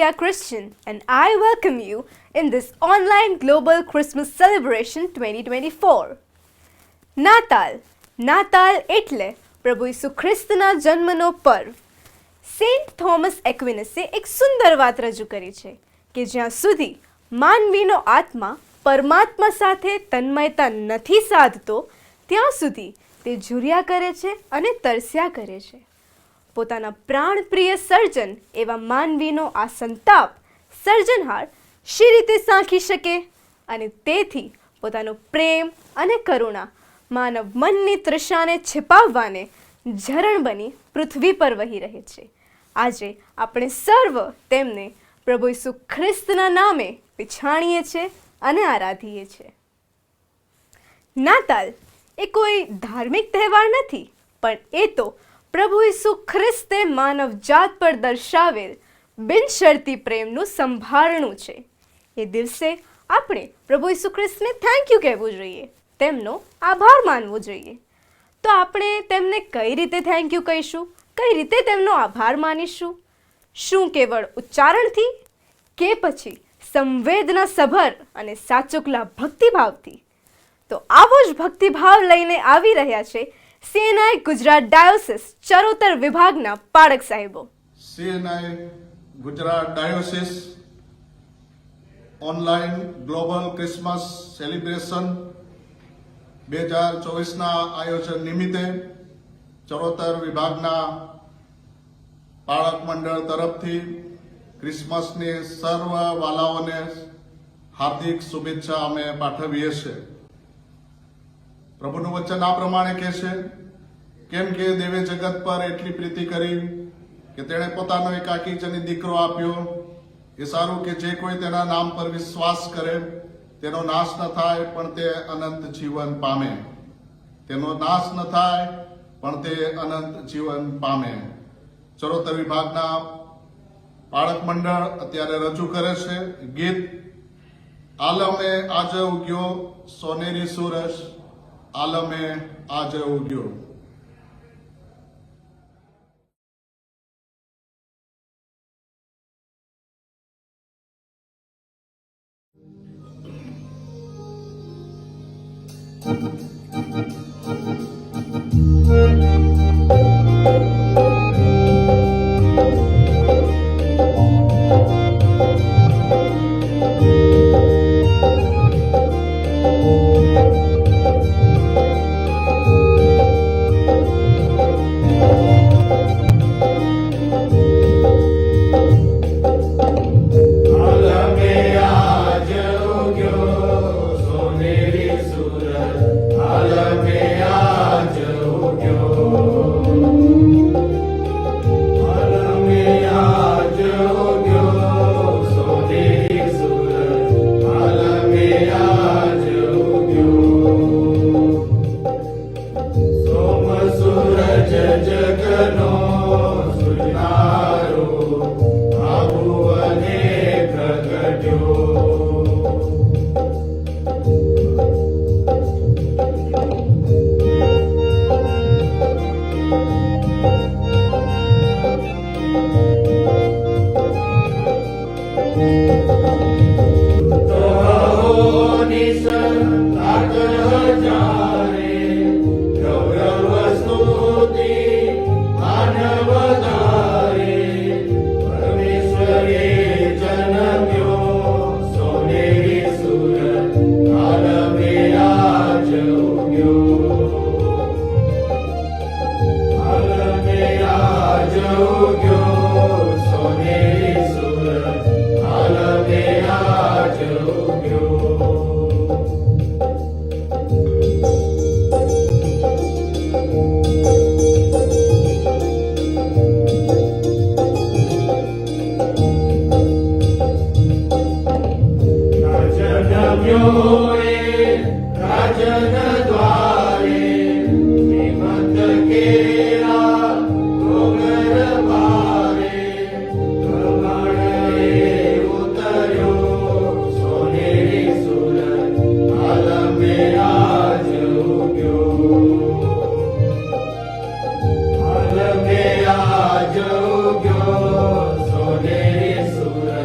Priya Christian and I welcome you in this online global Christmas celebration 2024. નાતાલ એટલે પ્રભુ ઈસુ ખ્રિસ્તના જન્મનો પર્વ. સેન્ટ થોમસ એક્વિનસે એક સુંદર વાત રજૂ કરી છે કે જ્યાં સુધી માનવીનો આત્મા પરમાત્મા સાથે તન્મયતા નથી સાધતો ત્યાં સુધી તે ઝૂર્યા કરે છે અને તરસ્યા કરે છે. પોતાના પ્રાણપ્રિય સર્જન એવા માનવીનો આ સંતાપ સર્જનહાર શી રીતે સાંખી શકે અને તેથી પોતાનો પ્રેમ અને કરુણા માનવ મનની તૃષાને છિપાવવાને ઝરણ બની પૃથ્વી પર વહી રહે છે. આજે આપણે સર્વ તેમને પ્રભુ ઈસુ ખ્રિસ્તના નામે પછાણીએ છીએ અને આરાધીએ છીએ. નાતાલ એ કોઈ ધાર્મિક તહેવાર નથી, પણ એ તો પ્રભુ ઈસુ ખ્રિસ્તે માનવ જાત પર દર્શાવેલ બિનશરતી પ્રેમનું સંભારણું છે. એ દિવસે આપણે પ્રભુ ઈસુ ખ્રિસ્તને થેન્ક યુ કહેવું જોઈએ, તેમનો આભાર માનવો જોઈએ. તો આપણે તેમને કઈ રીતે થેન્ક યુ કહીશું, કઈ રીતે તેમનો આભાર માનીશું? શું કેવળ ઉચ્ચારણથી કે પછી સંવેદના સભર અને સાચુકલા ભક્તિભાવથી? તો આવો જ ભક્તિભાવ લઈને આવી રહ્યા છે CNI ગુજરાત ડાયોસિસ ચરોતર વિભાગના પાળક સાહેબો. CNI Gujarat diocese online global Christmas celebration 2024ના આયોજન નિમિત્તે ચરોતર વિભાગના પાળક મંડળ તરફથી ક્રિસમસની સર્વ વાલાઓને હાર્દિક શુભેચ્છા અમે પાઠવીએ છીએ. પ્રભુનું વચન આ પ્રમાણે કહે છે, કેમ કે દેવે જગત પર એટલી પ્રીતિ કરી કે તેણે પોતાનો એકાકીજની દીકરો આપ્યો, એ સારું કે જે કોઈ તેના નામ પર વિશ્વાસ કરે તેનો નાશ ન થાય પણ તે અનંત જીવન પામે. તેનો નાશ ન થાય પણ તે અનંત જીવન પામે. ચરોતર વિભાગના બાળક મંડળ અત્યારે રજૂ કરે છે ગીત આલમે આજે ઉગ્યો સોનેરી સૂરજ, આલમે આજે ઉગ્યો. Soneeri Sura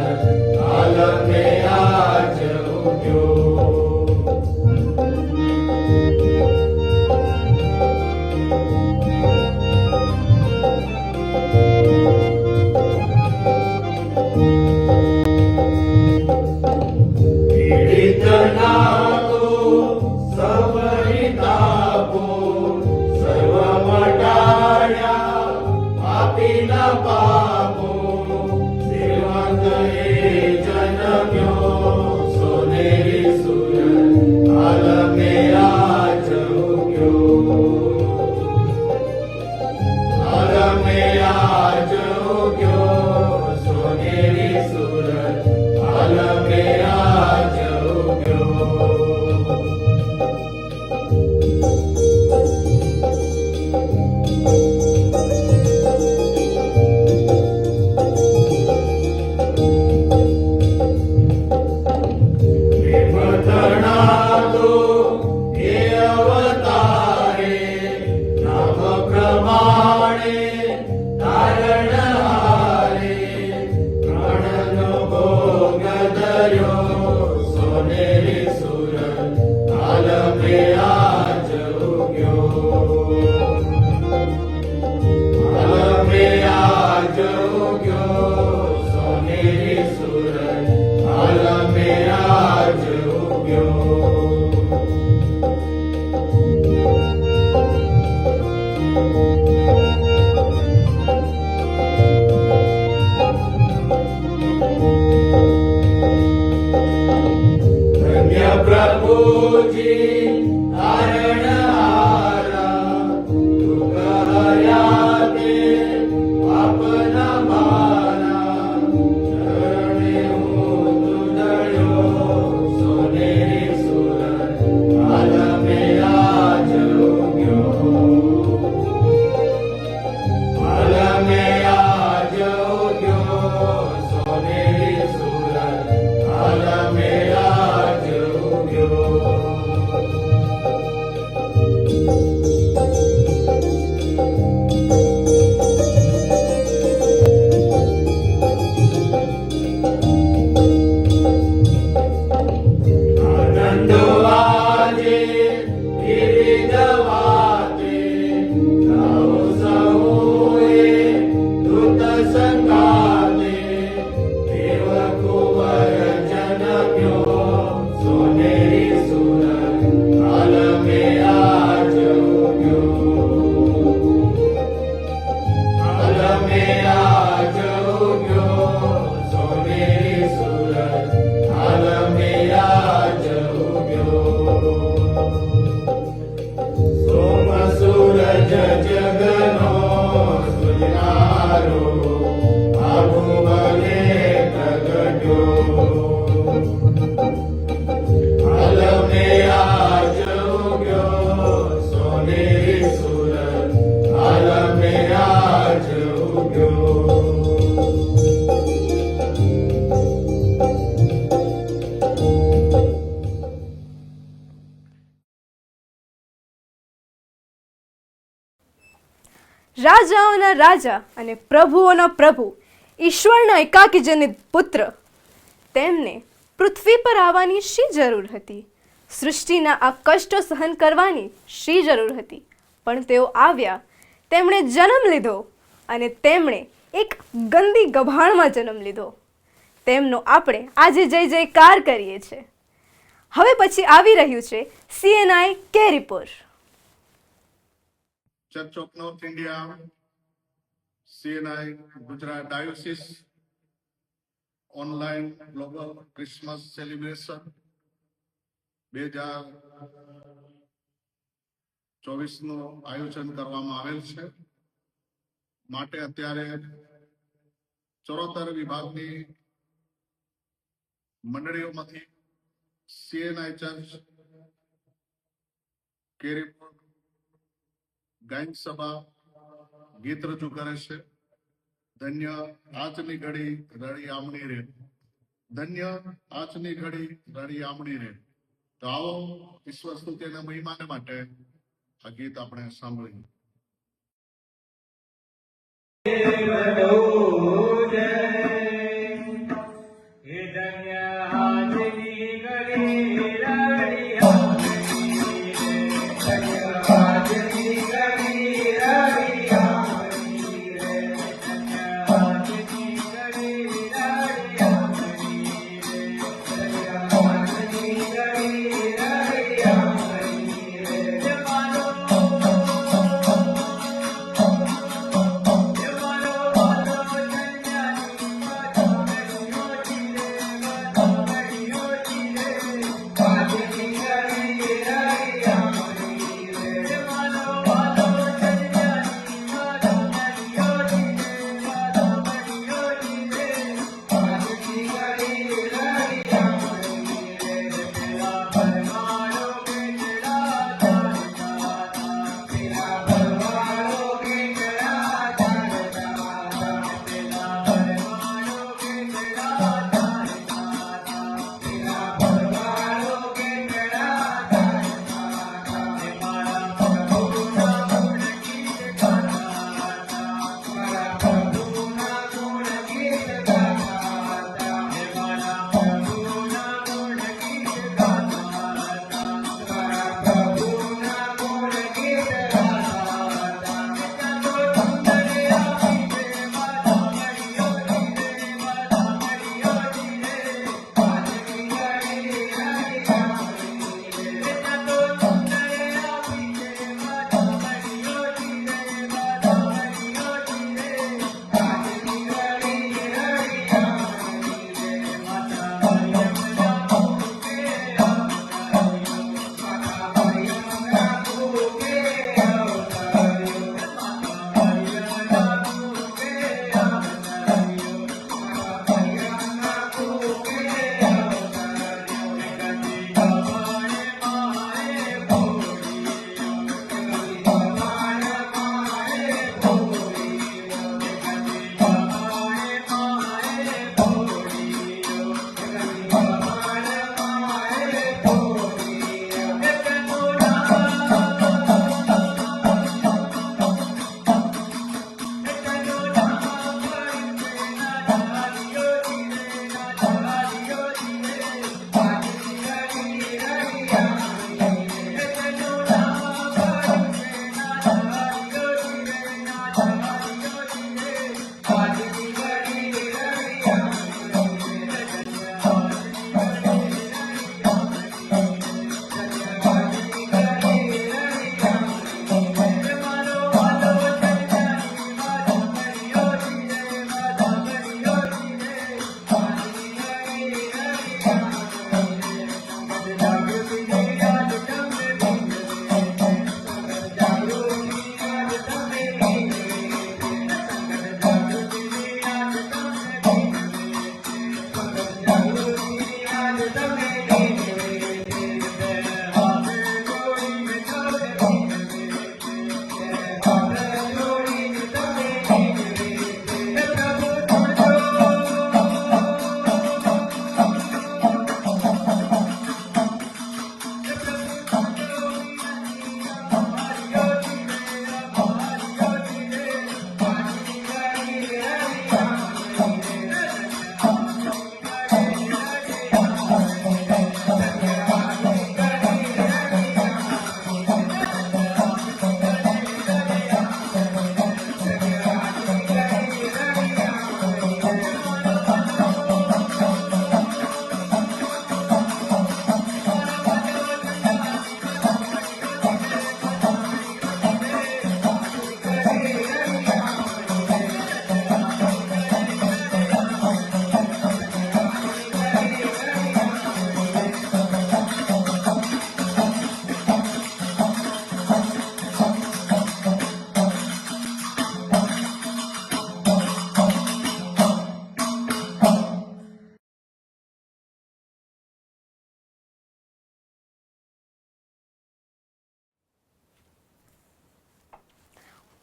રાજાઓના રાજા અને પ્રભુઓના પ્રભુ, ઈશ્વરના એકાકીજનિત પુત્ર, તેમને પૃથ્વી પર આવવાની શી જરૂર હતી? સૃષ્ટિના આ કષ્ટો સહન કરવાની શી જરૂર હતી? પણ તેઓ આવ્યા, તેમણે જન્મ લીધો અને તેમણે એક ગંદી ગભાણમાં જન્મ લીધો. તેમનો આપણે આજે જય જયકાર કરીએ છીએ. હવે પછી આવી રહ્યું છે CNI Keripur. Church of north India, CNI Gujarat diocese online global Christmas celebration 2024 નું આયોજન કરવામાં આવેલ છે. માટે અત્યારે 74 વિભાગની મંડળીઓમાંથી CNI ચર્ચ કેરીપુર ગાયન સભા ગીત રજૂ કરે છે. ધન્ય આજની ઘડી રડી આમણી રે, ધન્ય આજની ઘડી રડી આમણી રે. તો આવો ઈશ્વર સ્તુતિના મહિમાને માટે આ ગીત આપણે સાંભળીએ.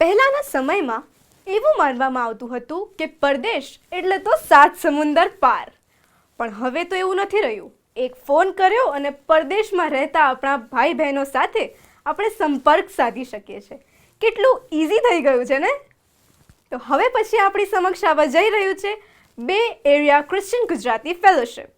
પહેલાના સમયમાં એવું માનવામાં આવતું હતું કે પરદેશ એટલે તો 7 સમુંદર પાર, પણ હવે તો એવું નથી રહ્યું. એક ફોન કર્યો અને પરદેશમાં રહેતા આપણા ભાઈ બહેનો સાથે આપણે સંપર્ક સાધી શકીએ છીએ. કેટલું ઇઝી થઈ ગયું છે ને? તો હવે પછી આપણી સમક્ષ આવવા જઈ રહ્યું છે બે એરિયા ક્રિશ્ચિયન ગુજરાતી ફેલોશિપ.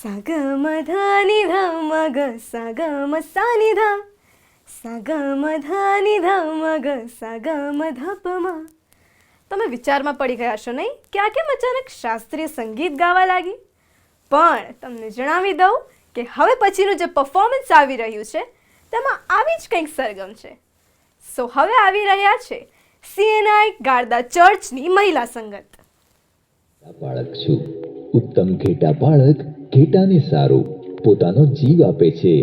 સા ગ મ ધ ની ધ મ ગ સા ગ મ સા ની ધ સા ગ મ ધ ની ધ મ ગ સા ગ મ ધ પ મ. તમે વિચારમાં પડી ગયા છો નહીં કે આ કેમ અચાનક શાસ્ત્રીય સંગીત ગાવા લાગી? પણ તમને જણાવી દઉં કે હવે પછીનું જે પરફોર્મન્સ આવી રહ્યું છે તેમાં આવી જ કંઈક સરગમ છે. સો હવે આવી રહ્યા છે CNI ગારદા ચર્ચની મહિલા સંગત. બાળક છું, ઉત્તમ ઘેટા બાળક ઘેટાને સારું પોતાનો જીવ આપે છે.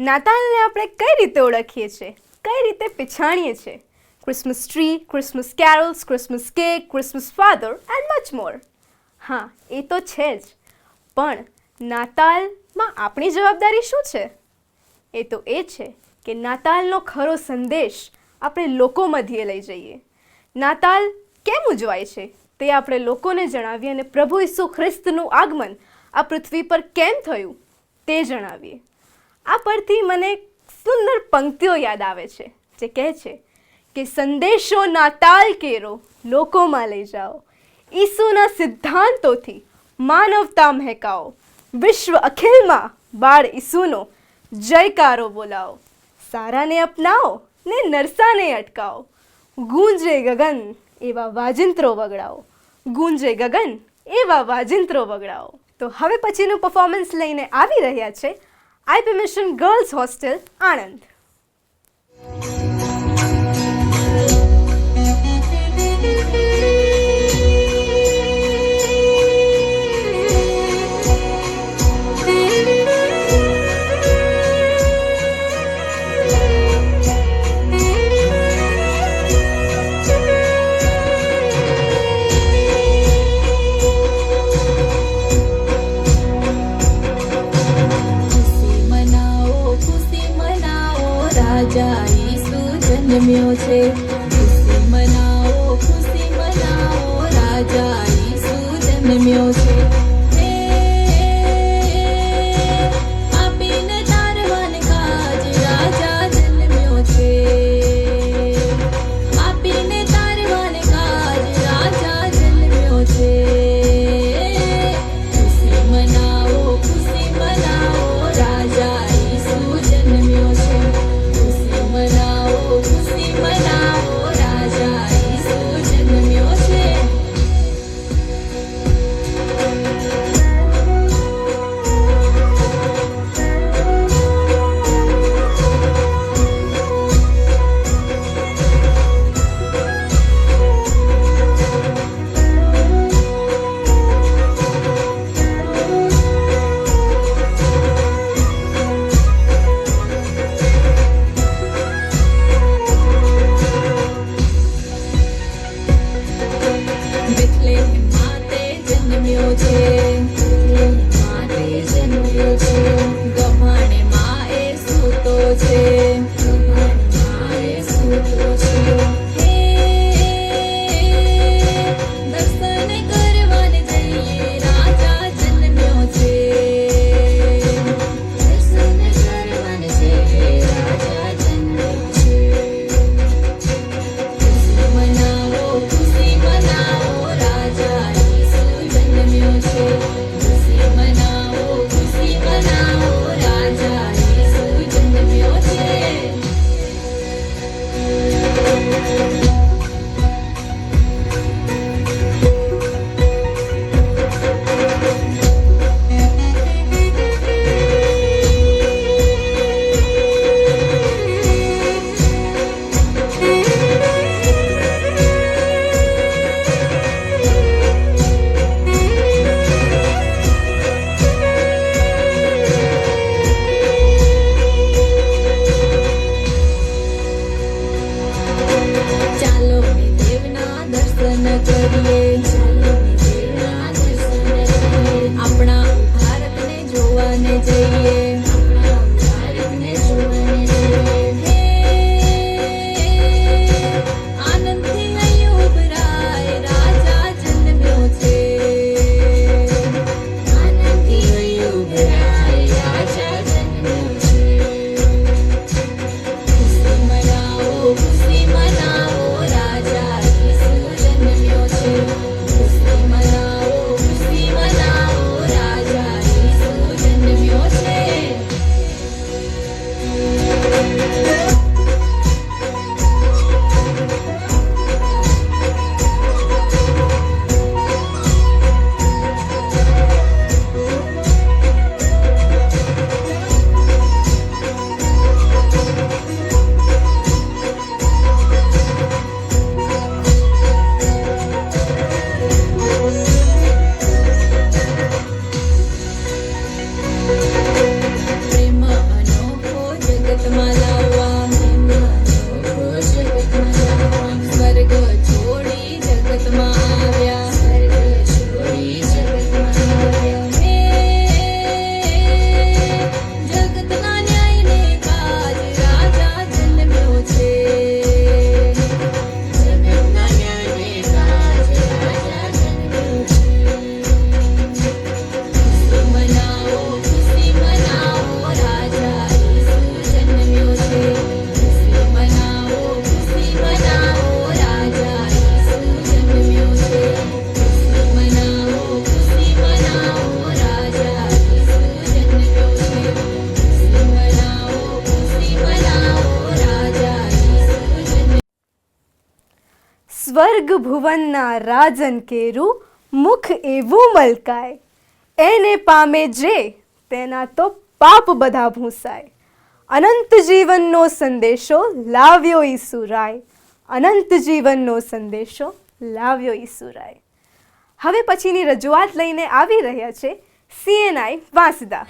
નાતાલને આપણે કઈ રીતે ઓળખીએ છીએ, કઈ રીતે પછાણીએ છીએ? Christmas tree, Christmas carols, Christmas cake, Christmas father and much more. હા, એ તો છે જ, પણ નાતાલમાં આપણી જવાબદારી શું છે? એ તો એ છે કે નાતાલનો ખરો સંદેશ આપણે લોકો મધ્યે લઈ જઈએ. નાતાલ કેમ ઉજવાય છે તે આપણે લોકોને જણાવીએ અને પ્રભુ ઈસુ ખ્રિસ્તનું આગમન આ પૃથ્વી પર કેમ થયું તે જણાવીએ. આ પરથી મને સુંદર પંક્તિઓ યાદ આવે છે જે કહે છે કે સંદેશો નાતાલ કેરો લોકોમાં લઈ જાઓ, ઈસુના સિદ્ધાંતોથી માનવતા મહેકાઓ, વિશ્વ અખિલમાં બાળ ઈસુનો જયકારો બોલાવો, સારાને અપનાવો ને નરસાને અટકાવો, ગૂંજે ગગન એવા વાજિંત્રો વગડાવો, ગૂંજે ગગન એવા વાજિંત્રો વગડાવો. તો હવે પછીનું પરફોર્મન્સ લઈને આવી રહ્યા છે IP mission girls hostel Anand. રાજા ઈસુ જન્મ્યો છે, ખુશી મનાવો, રાજા ઈસુ જન્મ્યો છે. આપીને તારવાન કાજ રાજા જન્મ્યો છે, આપીને તારવાન કાજ રાજા જન્મ્યો છે. ખુશી મનાવો, રાજા ઈસુ જન્મ્યો છે. ખુશી મનાવો, રાજા ઈસુ જન્મ્યો છે. ખુશી મનાવો, રાજા ઈસુ જન્મ્યો છે. સ્વર્ગ ભુવનના રાજન કેરું મુખ એવું મલકાય, એને પામે જે તેના તો પાપ બધા ભૂંસાય. અનંત જીવનનો સંદેશો લાવ્યો ઈસુરાય, અનંત જીવનનો સંદેશો લાવ્યો ઈસુરાય. હવે પછીની રજૂઆત લઈને આવી રહ્યા છે CNI વાંસદા.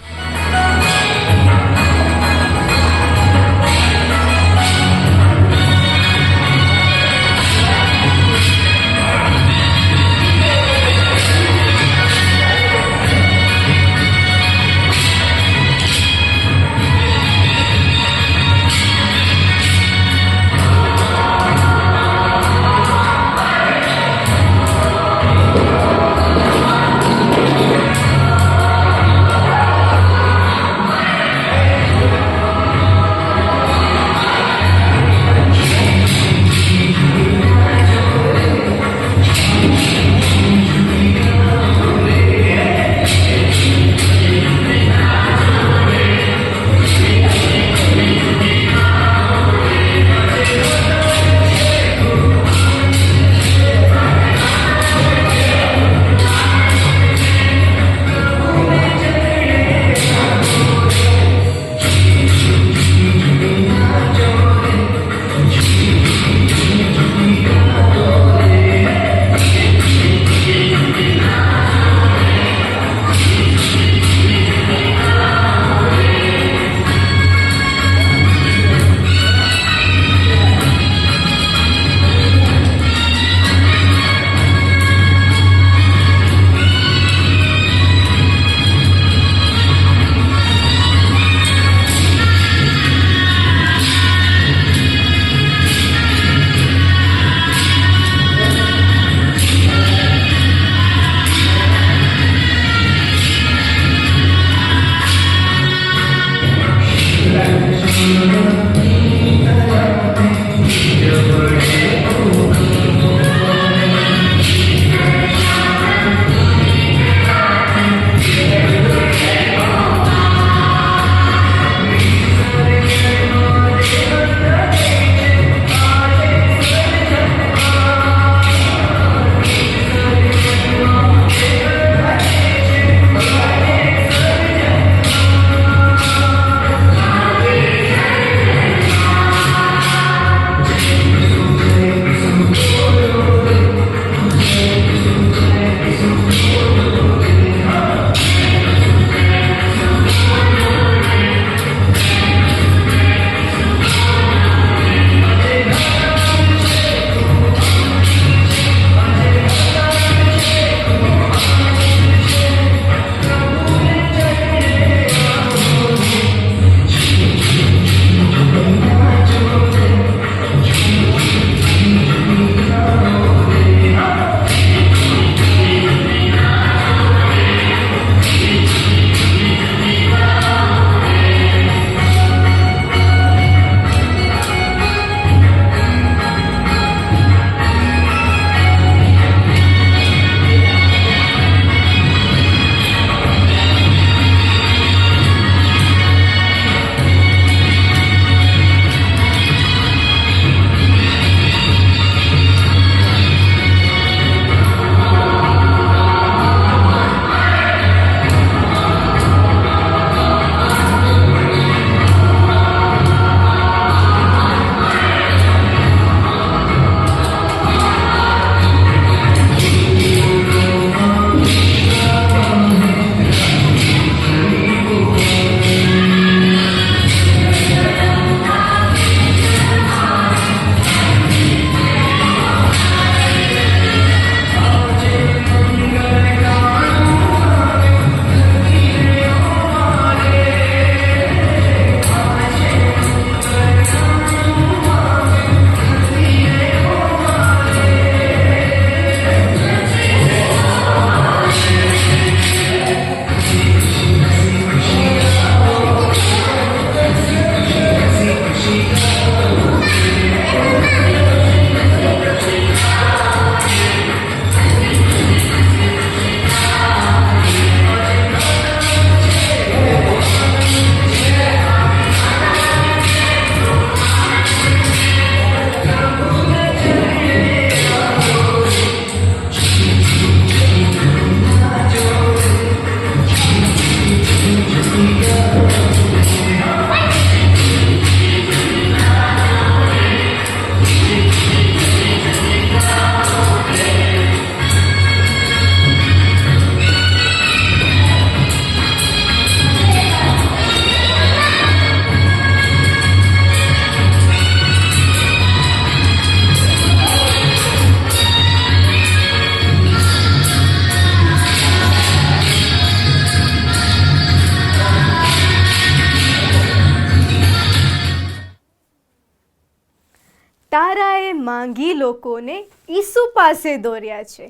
તારાએ માંગી લોકોને ઈસુ પાસે દોર્યા છે.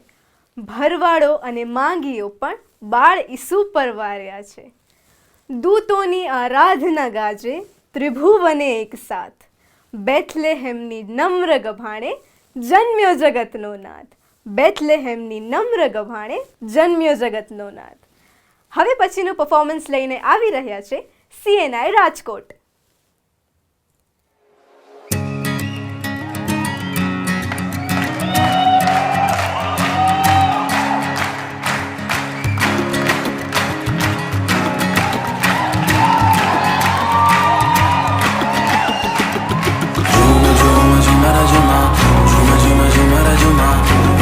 ભરવાડો અને માંગીઓ પણ બાળ ઈસુ પર વાર્યા છે. દૂતોની આરાધના ગાજે ત્રિભુવને એક સાથ. બેથલેહેમની નમ્ર ગભાણે જન્મ્યો જગતનો નાથ. બેથલેહેમની નમ્ર ગભાણે જન્મ્યો જગતનો નાથ. હવે પછીનું પરફોર્મન્સ લઈને આવી રહ્યા છે CNI રાજકોટ.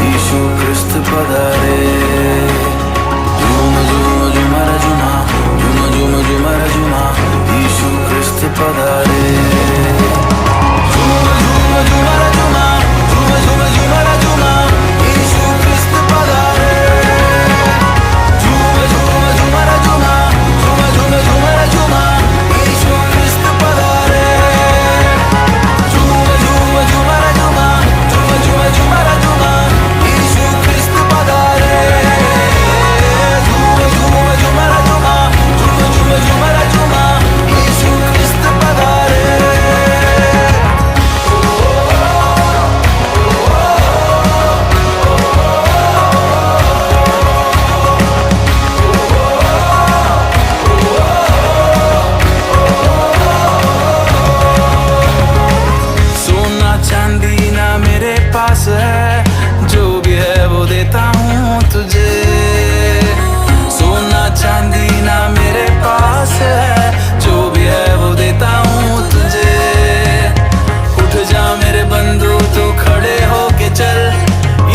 ईशु क्रिस्त पधारे झूम झूम झूमर झूमा झूम झूम झूमर झूमा ईशु क्रिस्त पधारे झूम झूम झूमर झूमा झूम झूम झूमर झूमा ईशु क्रिस्त पधारे झूम झूम झूमर झूमा झूम झूम झूमर झूमा ईशु क्रिस्त पधारे झूम झूम झूमर झूमा झूम झूम झूमर झूमा ईशु क्रिस्त पधारे झूम झूम झूमर झूमा झूम झूम झूमर झूमा ईशु क्रिस्त पधारे सोना चांदी ना मेरे पास है, जो भी है वो देता हूँ तुझे. सोना चांदी ना मेरे पास है, जो भी है वो देता हूँ तुझे. उठ जा मेरे बंधु तू खड़े होके चल,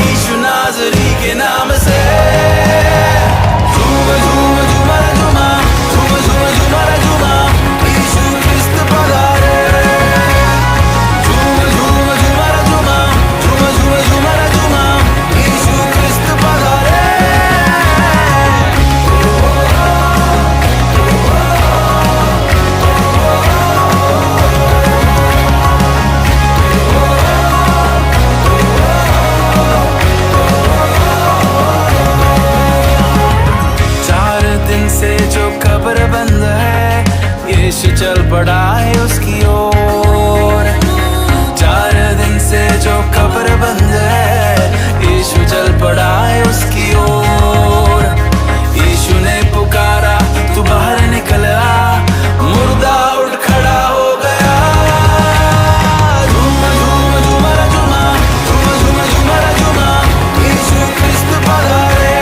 यीशु नाज़री के नाम से. झूम झूम झूमर झूमा झूम झूम झूमर झूमा यीशु क्रिस्त पधारे. झूम झूम झूमर झूमा झूम झूम झूमर झूमा यीशु क्रिस्त पधारे. चार दिन से जो कब्र बंद है, यीशु चल पड़ा है उसकी ओर. 4 दिन से जो कब्र बंद है, यीशु चल पड़ा है उसकी ओर. यीशु ने पुकारा तू बाहर निकल आ, मुर्दा उठ खड़ा हो गया. झूम झूम झूमर झूमा झूम झूम झूमर झूमा यीशु क्रिस्त पधारे.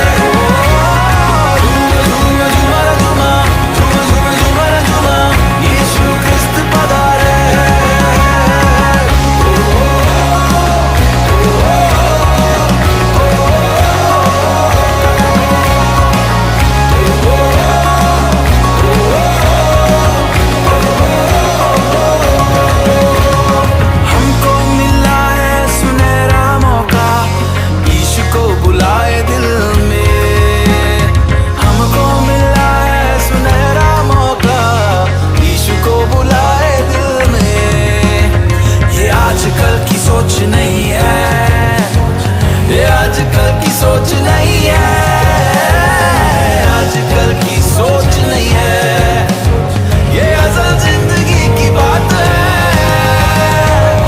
झूम झूम झूमर झूमा झूम झूम झूमर झूमा यीशु क्रिस्त पधारे. हमको मिला है सुनहरा मौका, यीशु को बुलाए दिल में. हमको मिला है सुनहरा मौका, यीशु को बुलाए दिल में. ये आजकल की सोच नहीं है, ये आजकल की सोच नहीं है, आजकल की सोच नहीं है, ये असल जिंदगी की बात है.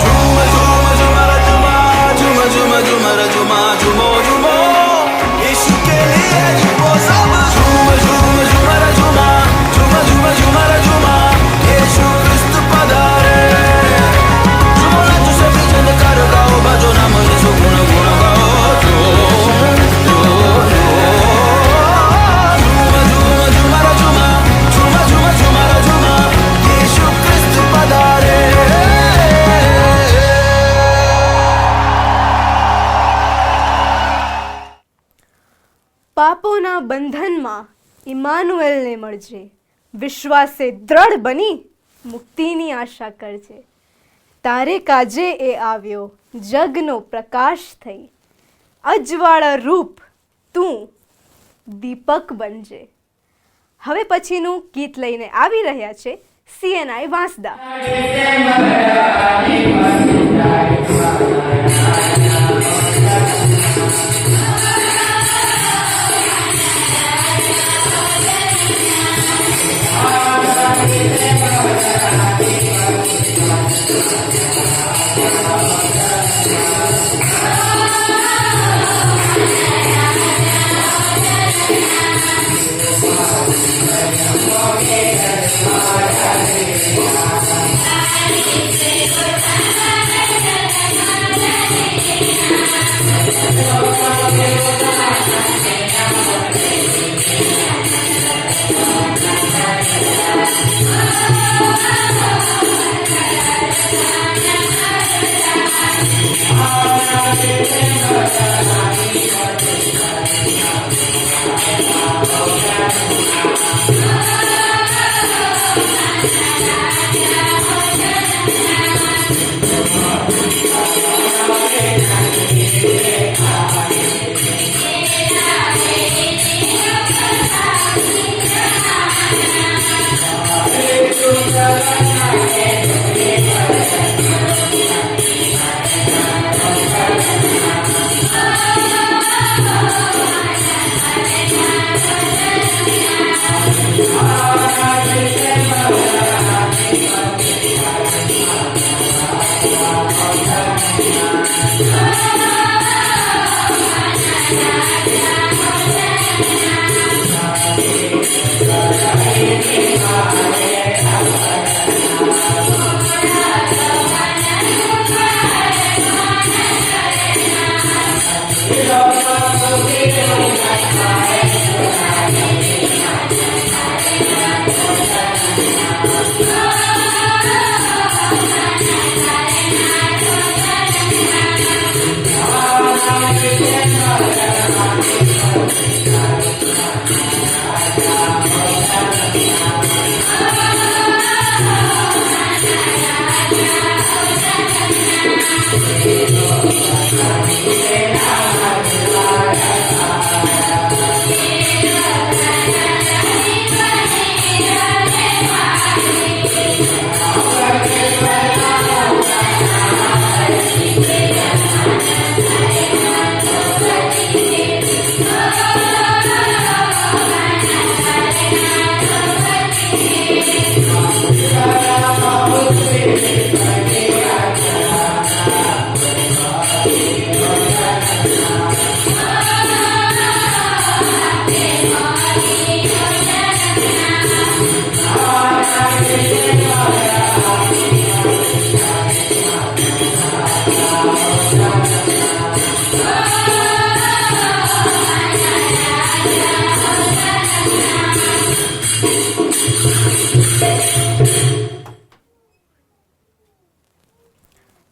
झूम झूम झूमर झूमा झूम झूम झूमर झूमा झूमो झूमो यीशु के लिए झूमो सब. झूम झूम झूमर झूमा झूम झूम झूमर झूमा यीशु क्रिस्त पधारे. झूमो नाचो सभी जन कर गाओ, बाजो नाम यीशु गुण गुण गाओ. झूम झूम झूमर झूमा झूम झूम झूमर झूमा यीशु क्रिस्त पधारे. પાપોના બંધનમાં ઇમાનુએલને મળજે. વિશ્વાસે દ્રઢ બની મુક્તિની આશા કરજે. તારે કાજે એ આવ્યો જગનો પ્રકાશ થઈ. અજવાળા રૂપ તું દીપક બનજે. હવે પછીનું ગીત લઈને આવી રહ્યા છે CNI વાંસદા.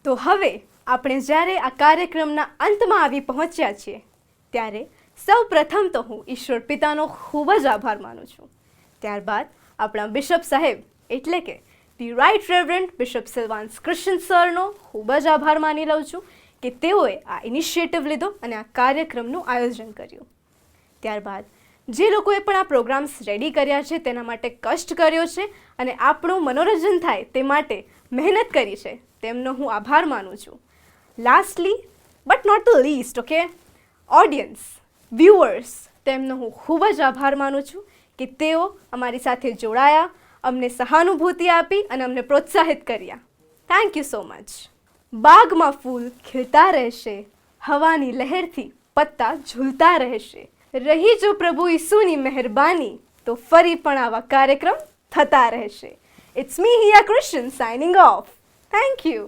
તો હવે આપણે જ્યારે આ કાર્યક્રમના અંતમાં આવી પહોંચ્યા છીએ ત્યારે સૌ પ્રથમ તો હું ઈશ્વર પિતાનો ખૂબ જ આભાર માનું છું. ત્યારબાદ આપણા બિશપ સાહેબ એટલે કે ધી રાઇટ રેવરન્ટ બિશપ સિલ્વાન્સ ક્રિશ્ચન સરનો ખૂબ જ આભાર માની લઉં છું કે તેઓએ આ ઇનિશિયેટિવ લીધો અને આ કાર્યક્રમનું આયોજન કર્યું. ત્યારબાદ જે લોકોએ પણ આ પ્રોગ્રામ્સ રેડી કર્યા છે તેના માટે કષ્ટ કર્યો છે અને આપણું મનોરંજન થાય તે માટે મહેનત કરી છે તેમનો હું આભાર માનું છું. Lastly but not the least audience viewers તેમનો હું ખૂબ જ આભાર માનું છું કે તેઓ અમારી સાથે જોડાયા, અમને સહાનુભૂતિ આપી અને અમને પ્રોત્સાહિત કર્યા. Thank you so much. બાગમાં ફૂલ ખીલતા રહેશે, હવાની લહેરથી પત્તા ઝૂલતા રહેશે. રહી જો પ્રભુ ઈસુની મહેરબાની તો ફરી પણ આવા કાર્યક્રમ થતા રહેશે. It's me here Christian signing off. Thank you.